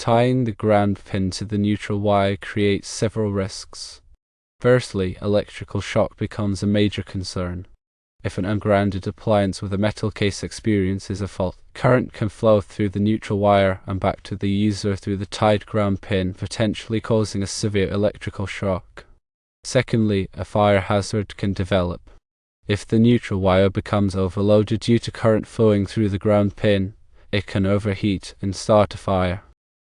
Tying the ground pin to the neutral wire creates several risks. Firstly, electrical shock becomes a major concern. If an ungrounded appliance with a metal case experiences a fault, current can flow through the neutral wire and back to the user through the tied ground pin, potentially causing a severe electrical shock. Secondly, a fire hazard can develop. If the neutral wire becomes overloaded due to current flowing through the ground pin, it can overheat and start a fire.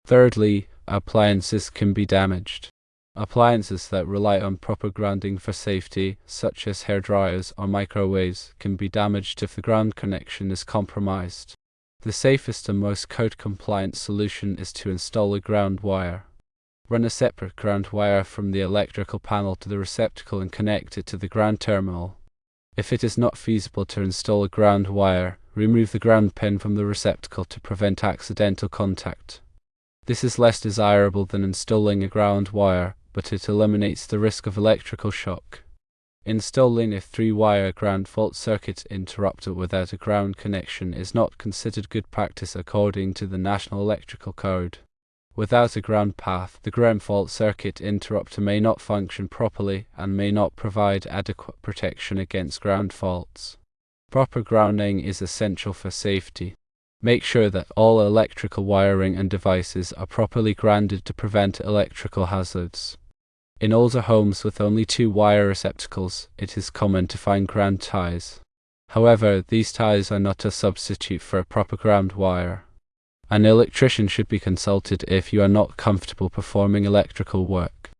Thirdly, appliances can be damaged. Appliances that rely on proper grounding for safety, such as hairdryers or microwaves, can be damaged if the ground connection is compromised. The safest and most code-compliant solution is to install a ground wire. Run a separate ground wire from the electrical panel to the receptacle and connect it to the ground terminal. If it is not feasible to install a ground wire, remove the ground pin from the receptacle to prevent accidental contact. This is less desirable than installing a ground wire, but it eliminates the risk of electrical shock. Installing a 3-wire ground fault circuit interrupter without a ground connection is not considered good practice according to the National Electrical Code. Without a ground path, the ground fault circuit interrupter may not function properly and may not provide adequate protection against ground faults. Proper grounding is essential for safety. Make sure that all electrical wiring and devices are properly grounded to prevent electrical hazards. In older homes with only 2-wire receptacles, it is common to find ground ties. However, these ties are not a substitute for a proper ground wire. An electrician should be consulted if you are not comfortable performing electrical work.